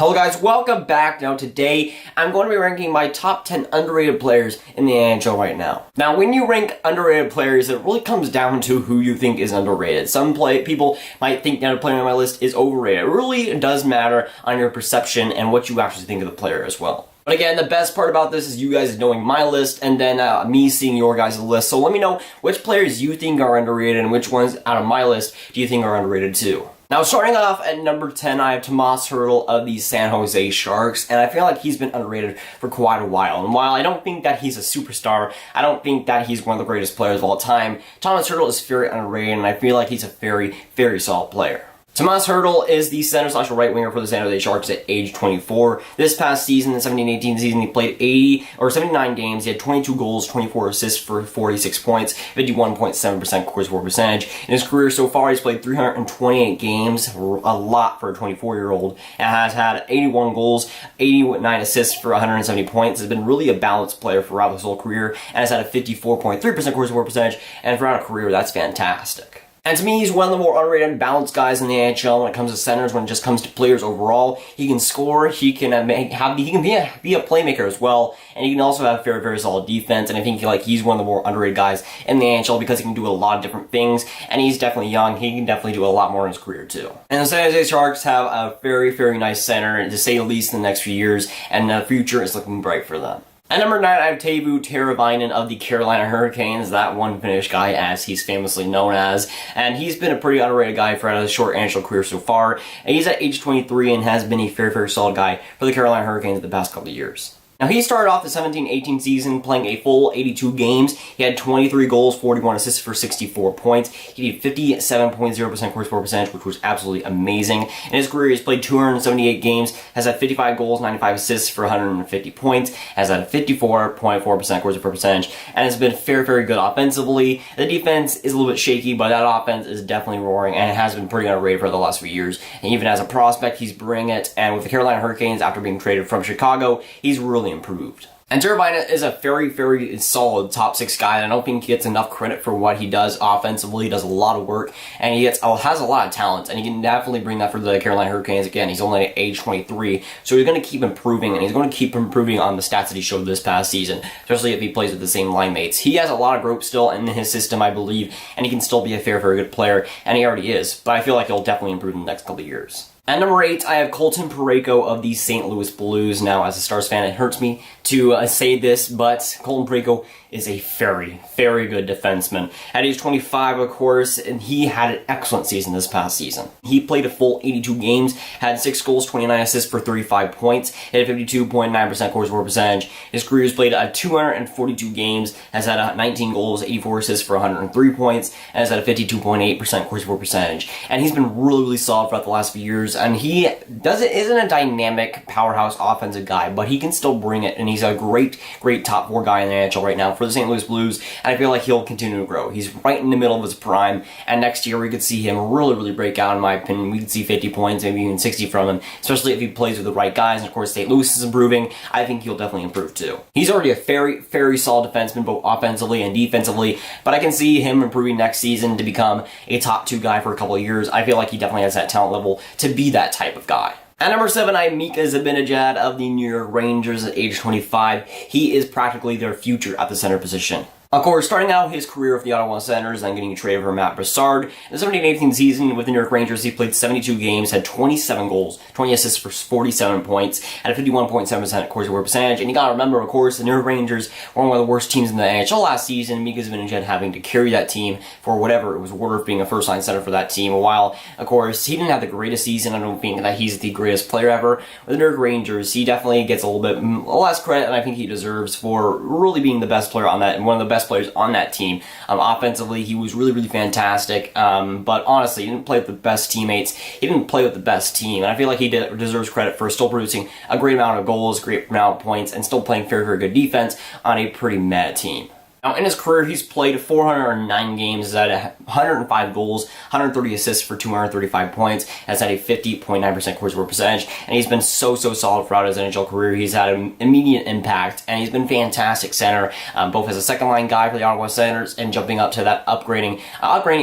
Hello guys, welcome back. Now today, I'm going to be ranking my top 10 underrated players in the NHL right now. Now when you rank underrated players, it really comes down to who you think is underrated. Some people might think that a player on my list is overrated. It really does matter on your perception and what you actually think of the player as well. But again, the best part about this is you guys knowing my list and then me seeing your guys' list. So let me know which players you think are underrated and which ones out of my list do you think are underrated too. Now, starting off at number 10, I have Tomas Hertl of the San Jose Sharks, and I feel like he's been underrated for quite a while. And while I don't think that he's a superstar, I don't think that he's one of the greatest players of all time, Tomas Hertl is very underrated, and I feel like he's a very, very solid player. Tomas Hertl is the center/right winger for the San Jose Sharks at age 24. This past season, the 17-18 season, he played 79 games. He had 22 goals, 24 assists for 46 points, 51.7% corner score percentage. In his career so far, he's played 328 games, a lot for a 24-year-old, and has had 81 goals, 89 assists for 170 points. Has been really a balanced player throughout his whole career, and has had a 54.3% corner score percentage, and throughout a career, that's fantastic. And to me, he's one of the more underrated and balanced guys in the NHL when it comes to centers, when it just comes to players overall. He can score, he can be a playmaker as well, and he can also have very, very solid defense, and I think he's one of the more underrated guys in the NHL because he can do a lot of different things, and he's definitely young. He can definitely do a lot more in his career too. And the San Jose Sharks have a very, very nice center, to say the least, in the next few years, and the future is looking bright for them. At number 9, I have Teuvo Teravainen of the Carolina Hurricanes, that one Finnish guy, as he's famously known as. And he's been a pretty underrated guy for a short NHL career so far. And he's at age 23 and has been a very, very solid guy for the Carolina Hurricanes the past couple of years. Now, he started off the 17-18 season playing a full 82 games. He had 23 goals, 41 assists for 64 points. He did 57.0% corner score percentage, which was absolutely amazing. In his career, he's played 278 games, has had 55 goals, 95 assists for 150 points, has had a 54.4% corner score percentage, and has been very, very good offensively. The defense is a little bit shaky, but that offense is definitely roaring, and it has been pretty underrated for the last few years. And even as a prospect, he's bringing it, and with the Carolina Hurricanes, after being traded from Chicago, he's really improved. And Teravainen is a very, very solid top 6 guy, and I don't think he gets enough credit for what he does offensively. He does a lot of work, and he has a lot of talent, and he can definitely bring that for the Carolina Hurricanes. Again, he's only at age 23, so he's going to keep improving, and he's going to keep improving on the stats that he showed this past season, especially if he plays with the same line mates. He has a lot of growth still in his system, I believe, and he can still be a very, very good player, and he already is, but I feel like he'll definitely improve in the next couple of years. At number 8, I have Kolten Perico of the St. Louis Blues. Now, as a Stars fan, it hurts me to say this, but Kolten Perico is a very, very good defenseman. At age 25, of course, and he had an excellent season this past season. He played a full 82 games, had 6 goals, 29 assists for 35 points, had a 52.9% corner score percentage. His career has played 242 games, has had 19 goals, 84 assists for 103 points, and has had a 52.8% corner score percentage. And he's been really, really solid throughout the last few years, and he isn't a dynamic powerhouse offensive guy, but he can still bring it, and he's a great, great top 4 guy in the NHL right now for the St. Louis Blues, and I feel like he'll continue to grow. He's right in the middle of his prime, and next year we could see him really, really break out, in my opinion. We could see 50 points, maybe even 60 from him, especially if he plays with the right guys, and of course St. Louis is improving. I think he'll definitely improve too. He's already a very, very solid defenseman, both offensively and defensively, but I can see him improving next season to become a top 2 guy for a couple of years. I feel like he definitely has that talent level to be that type of guy. At number 7, I have Mika Zibanejad of the New York Rangers at age 25. He is practically their future at the center position. Of course, starting out his career with the Ottawa Senators and getting traded for Matt Brossard. In the 17-18 season with the New York Rangers, he played 72 games, had 27 goals, 20 assists for 47 points, had a 51.7% corner score percentage. And you gotta remember, of course, the New York Rangers were one of the worst teams in the NHL last season. Mika Zibanejad having to carry that team for whatever it was worth, being a first-line center for that team. While, of course, he didn't have the greatest season, I don't think that he's the greatest player ever. With the New York Rangers, he definitely gets a little bit less credit than I think he deserves for really being the best player on that, and one of the best players on that team. Offensively, he was really, really fantastic, but honestly, he didn't play with the best teammates. He didn't play with the best team, and I feel like he deserves credit for still producing a great amount of goals, great amount of points, and still playing very, very good defense on a pretty mad team. Now, in his career, he's played 409 games, has had 105 goals, 130 assists for 235 points, has had a 50.9% corner score percentage, and he's been so solid throughout his NHL career. He's had an immediate impact, and he's been fantastic center, both as a second-line guy for the Ottawa Senators and jumping up to that upgrading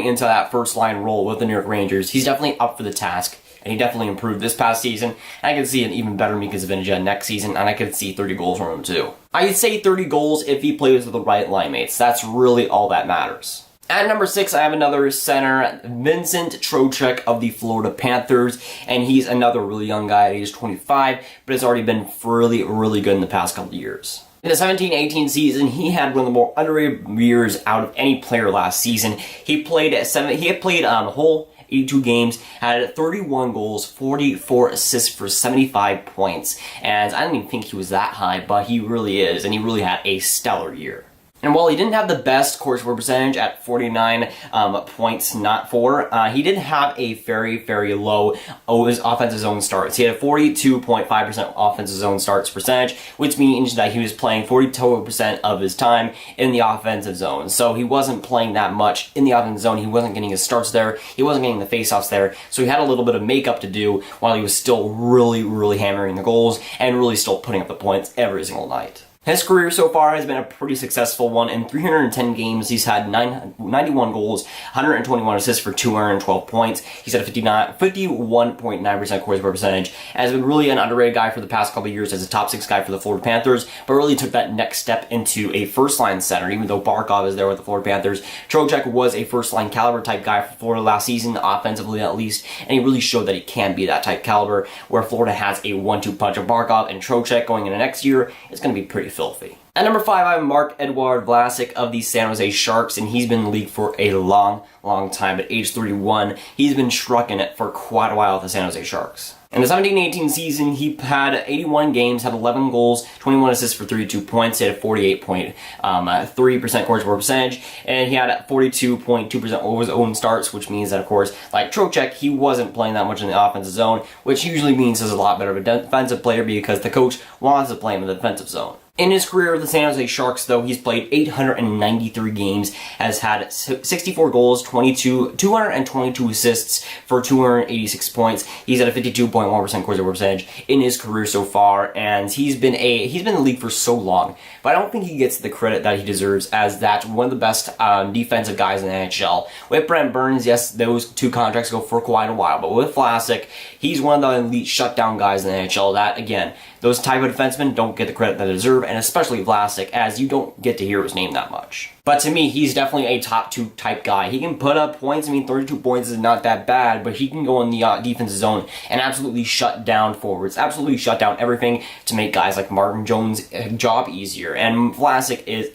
into that first-line role with the New York Rangers. He's definitely up for the task. and he definitely improved this past season. And I could see an even better Mika Zibanejad next season, and I could see 30 goals from him too. I'd say 30 goals if he plays with the right line mates. That's really all that matters. At number 6, I have another center, Vincent Trotec of the Florida Panthers, and he's another really young guy at age 25, but has already been really, really good in the past couple of years. In the 17-18 season, he had one of the more underrated years out of any player last season. He played a whole 82 games, had 31 goals, 44 assists for 75 points, and I don't even think he was that high, but he really is, and he really had a stellar year. And while he didn't have the best corner for percentage at 49 points, not for, he did have a very, very low offensive zone starts. He had a 42.5% offensive zone starts percentage, which means that he was playing 42% of his time in the offensive zone. So he wasn't playing that much in the offensive zone. He wasn't getting his starts there. He wasn't getting the faceoffs there. So he had a little bit of makeup to do while he was still really, really hammering the goals and really still putting up the points every single night. His career so far has been a pretty successful one. In 310 games, he's had 91 goals, 121 assists for 212 points. He's had a 51.9% corner percentage, and has been really an underrated guy for the past couple of years as a top 6 guy for the Florida Panthers, but really took that next step into a first-line center. Even though Barkov is there with the Florida Panthers, Trotec was a first-line caliber type guy for Florida last season, offensively at least, and he really showed that he can be that type caliber, where Florida has a 1-2 punch of Barkov and Trotec going into next year. It's going to be pretty filthy. At number 5, I have Marc-Edouard Vlasic of the San Jose Sharks, and he's been in the league for a long time. At age 31, he's been trucking it for quite a while with the San Jose Sharks. In the 17-18 season, he had 81 games, had 11 goals, 21 assists for 32 points. He had a 48.3% corner percentage, and he had 42.2% of his own starts, which means that, of course, like Trotec, he wasn't playing that much in the offensive zone, which usually means he's a lot better of a defensive player because the coach wants to play him in the defensive zone. In his career with the San Jose Sharks, though, he's played 893 games, has had 64 goals, 222 assists for 286 points. He's at a 52.1% corner percentage in his career so far, and he's been in the league for so long. But I don't think he gets the credit that he deserves as that one of the best defensive guys in the NHL. With Brent Burns, yes, those 2 contracts go for quite a while, but with Vlasic, he's one of the elite shutdown guys in the NHL. That, again, those type of defensemen don't get the credit that they deserve, and especially Vlasic, as you don't get to hear his name that much. But to me, he's definitely a top 2 type guy. He can put up points. I mean, 32 points is not that bad, but he can go in the defensive zone and absolutely shut down forwards, absolutely shut down everything to make guys like Martin Jones' job easier. And Vlasic is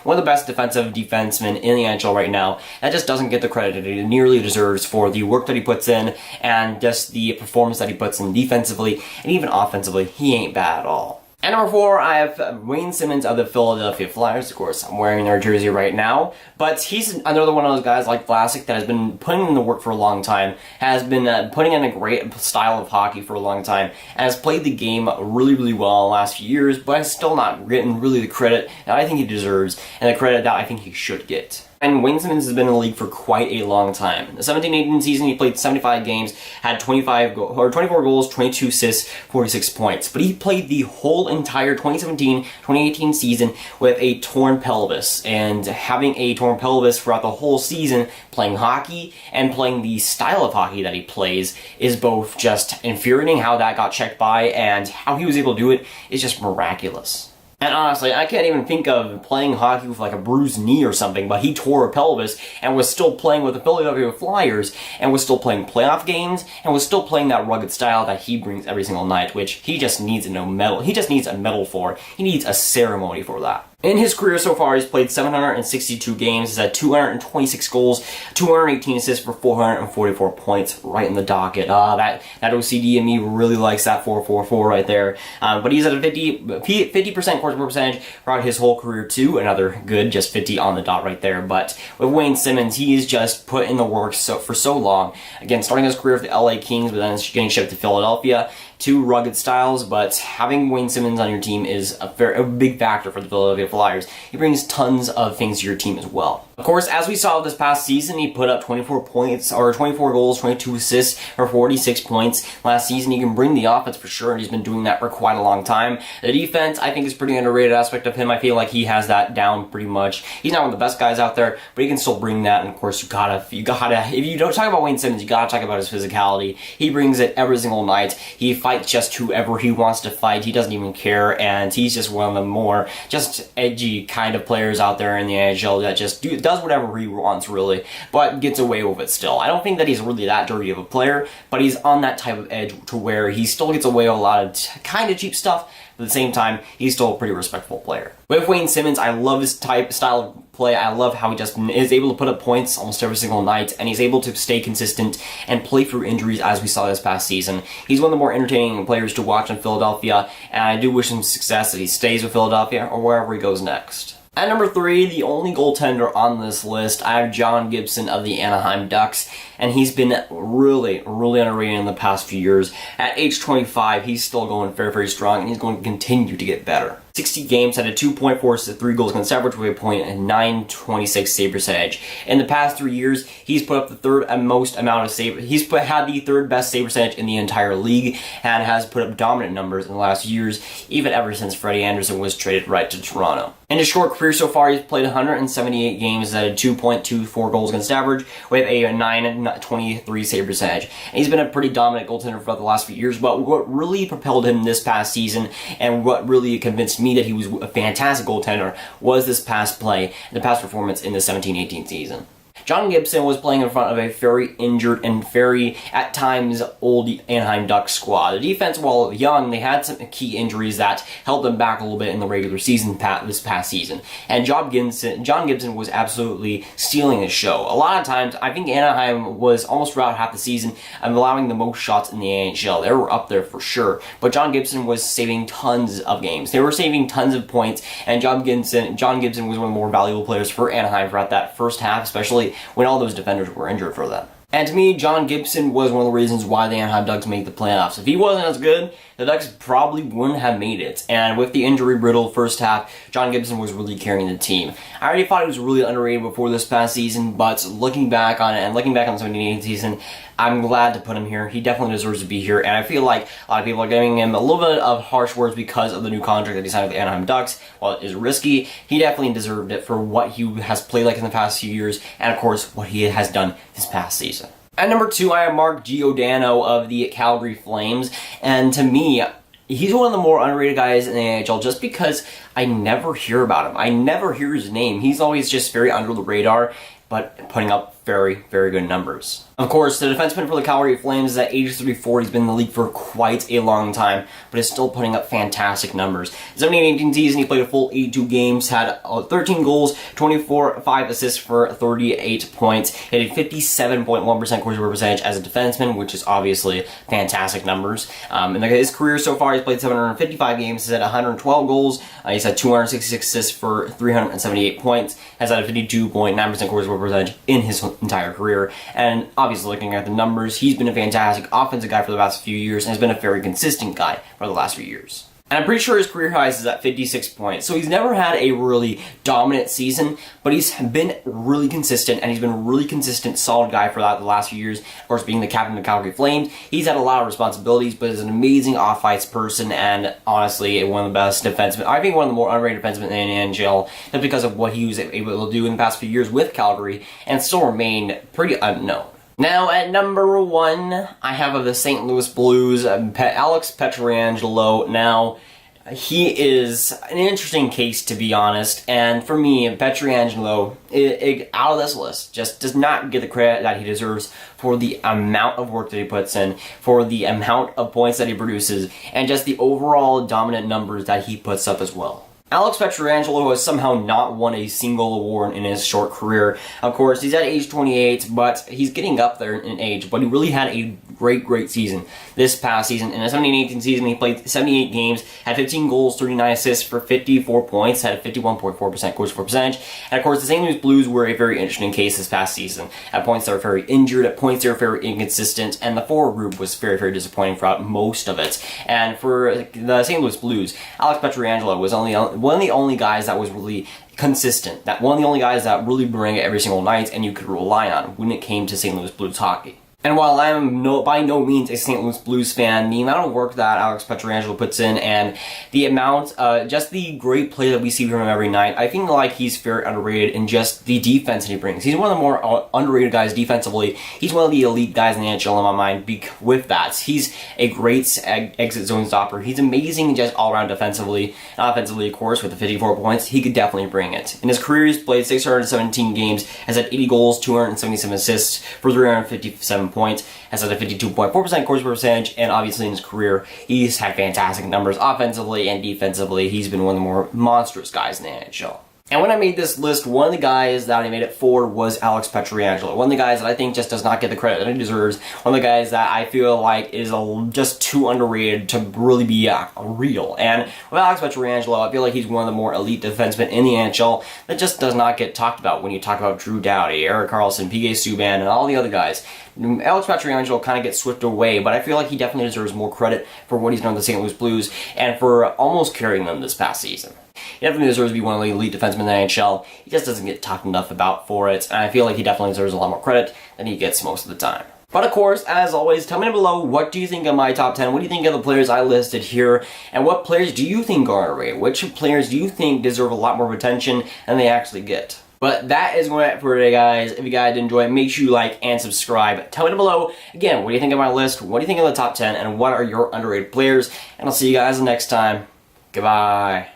one of the best defensive defensemen in the NHL right now. That just doesn't get the credit that he nearly deserves for the work that he puts in and just the performance that he puts in defensively and even offensively. He ain't bad at all. At number 4, I have Wayne Simmons of the Philadelphia Flyers. Of course, I'm wearing their jersey right now. But he's another one of those guys like Vlasic that has been putting in the work for a long time, has been putting in a great style of hockey for a long time, and has played the game really, really well in the last few years, but has still not getting really the credit that I think he deserves and the credit that I think he should get. And Wayne Simmons has been in the league for quite a long time. In the 17-18 season, he played 75 games, had 24 goals, 22 assists, 46 points. But he played the whole entire 2017-2018 season with a torn pelvis. And having a torn pelvis throughout the whole season, playing hockey and playing the style of hockey that he plays, is both just infuriating how that got checked by, and how he was able to do it is just miraculous. And honestly, I can't even think of playing hockey with like a bruised knee or something, but he tore a pelvis and was still playing with the Philadelphia Flyers and was still playing playoff games and was still playing that rugged style that he brings every single night, which he just needs a medal. He just needs a medal for. He needs a ceremony for that. In his career so far, he's played 762 games, he's had 226 goals, 218 assists for 444 points, right in the docket. That OCD in me really likes that 444 right there. But he's at a 50% corner percentage throughout his whole career too. Another good, just 50 on the dot right there. But with Wayne Simmons, he is just put in the work for so long. Again, starting his career with the LA Kings, but then getting shipped to Philadelphia. 2 rugged styles, but having Wayne Simmons on your team is a big factor for the Philadelphia Flyers. He brings tons of things to your team as well. Of course, as we saw this past season, he put up 24 points, or 24 goals, 22 assists, or 46 points last season. He can bring the offense for sure, and he's been doing that for quite a long time. The defense, I think, is pretty underrated aspect of him. I feel like he has that down pretty much. He's not one of the best guys out there, but he can still bring that, and of course, you gotta, if you don't talk about Wayne Simmons, you gotta talk about his physicality. He brings it every single night. He fights just whoever he wants to fight. He doesn't even care, and he's just one of the more just edgy kind of players out there in the NHL that just does whatever he wants, really, but gets away with it still. I don't think that he's really that dirty of a player, but he's on that type of edge to where he still gets away with a lot of kind of cheap stuff, but at the same time, he's still a pretty respectful player. With Wayne Simmons, I love his style of play. I love how he just is able to put up points almost every single night, and he's able to stay consistent and play through injuries as we saw this past season. He's one of the more entertaining players to watch in Philadelphia, and I do wish him success that he stays with Philadelphia or wherever he goes next. At number 3, the only goaltender on this list, I have John Gibson of the Anaheim Ducks, and he's been really underrated in the past few years. At age 25, he's still going very strong, and he's going to continue to get better. 60 games, had a 2.43 goals against average with a .926 save percentage. In the past 3 years, he's put up the third most amount of save. Had the third best save percentage in the entire league, and has put up dominant numbers in the last years, even ever since Freddie Anderson was traded right to Toronto. In his short career so far, he's played 178 games at a 2.24 goals against average with a .923 save percentage. And he's been a pretty dominant goaltender for the last few years, but what really propelled him this past season and what really convinced me that he was a fantastic goaltender was this past play, the past performance in the 17-18 season. John Gibson was playing in front of a very injured and very, at times, old Anaheim Ducks squad. The defense, while young, they had some key injuries that held them back a little bit in the regular season this past season. And John Gibson was absolutely stealing the show. A lot of times, I think Anaheim was almost throughout half the season allowing the most shots in the NHL. They were up there for sure. But John Gibson was saving tons of games. They were saving tons of points, and John Gibson was one of the more valuable players for Anaheim throughout that first half, especially when all those defenders were injured for them. And to me, John Gibson was one of the reasons why the Anaheim Ducks made the playoffs. If he wasn't as good, the Ducks probably wouldn't have made it. And with the injury-riddled first half, John Gibson was really carrying the team. I already thought he was really underrated before this past season, but looking back on it, and looking back on the 17-18 season, I'm glad to put him here. He definitely deserves to be here, and I feel like a lot of people are giving him a little bit of harsh words because of the new contract that he signed with the Anaheim Ducks. While it is risky, he definitely deserved it for what he has played like in the past few years, and of course, what he has done this past season. At number 2, I have Mark Giordano of the Calgary Flames, and to me, he's one of the more underrated guys in the NHL just because I never hear about him. I never hear his name. He's always just very under the radar, but putting up very good numbers. Of course, the defenseman for the Calgary Flames is at age 34. He's been in the league for quite a long time, but is still putting up fantastic numbers. 17-18 season, he played a full 82 games, had 13 goals, 5 assists for 38 points. He had a 57.1% correct percentage as a defenseman, which is obviously fantastic numbers. In his career so far, he's played 755 games, he's had 112 goals, he's had 266 assists for 378 points, has had a 52.9% correct percentage in his entire career, and obviously looking at the numbers, he's been a fantastic offensive guy for the last few years and has been a very consistent guy for the last few years. And I'm pretty sure his career highs is at 56 points. So he's never had a really dominant season, but he's been really consistent, and he's been a really consistent, solid guy for the last few years. Of course, being the captain of the Calgary Flames, he's had a lot of responsibilities, but is an amazing off-ice person, and honestly, one of the best defensemen. I think one of the more underrated defensemen in the NHL, just because of what he was able to do in the past few years with Calgary, and still remain pretty unknown. Now, at number 1, I have of the St. Louis Blues, Alex Pietrangelo. Now, he is an interesting case, to be honest, and for me, Pietrangelo, out of this list, just does not get the credit that he deserves for the amount of work that he puts in, for the amount of points that he produces, and just the overall dominant numbers that he puts up as well. Alex Pietrangelo has somehow not won a single award in his short career. Of course, he's at age 28, but he's getting up there in age, but he really had a great season this past season. In the 17-18 season, he played 78 games, had 15 goals, 39 assists for 54 points, had a 51.4% goals for percentage. And of course, the St. Louis Blues were a very interesting case this past season. At points they were very injured, at points they were very inconsistent, and the forward group was very disappointing throughout most of it. And for the St. Louis Blues, Alex Pietrangelo was one of the only guys that was really consistent. That one of the only guys that really bring it every single night and you could rely on when it came to St. Louis Blues hockey. And while I am by no means a St. Louis Blues fan, the amount of work that Alex Pietrangelo puts in and the amount, just the great play that we see from him every night, I think like he's very underrated in just the defense that he brings. He's one of the more underrated guys defensively. He's one of the elite guys in the NHL in my mind. With that, he's a great exit zone stopper. He's amazing just all around defensively. And offensively, of course, with the 54 points, he could definitely bring it. In his career, he's played 617 games, has had 80 goals, 277 assists for 357 points, has had a 52.4% corsi percentage, and obviously in his career, he's had fantastic numbers offensively and defensively. He's been one of the more monstrous guys in the NHL. And when I made this list, one of the guys that I made it for was Alex Pietrangelo. One of the guys that I think just does not get the credit that he deserves. One of the guys that I feel like is just too underrated to really be real. And with Alex Pietrangelo, I feel like he's one of the more elite defensemen in the NHL that just does not get talked about when you talk about Drew Doughty, Erik Karlsson, PK Subban, and all the other guys. Alex Pietrangelo kind of gets swept away, but I feel like he definitely deserves more credit for what he's done with the St. Louis Blues and for almost carrying them this past season. He definitely deserves to be one of the elite defensemen in the NHL. He just doesn't get talked enough about for it, and I feel like he definitely deserves a lot more credit than he gets most of the time. But of course, as always, tell me down below, what do you think of my top 10? What do you think of the players I listed here? And what players do you think are underrated? Which players do you think deserve a lot more attention than they actually get? But that is going to be it for today, guys. If you guys did enjoy it, make sure you like and subscribe. Tell me down below, again, what do you think of my list? What do you think of the top 10? And what are your underrated players? And I'll see you guys next time. Goodbye.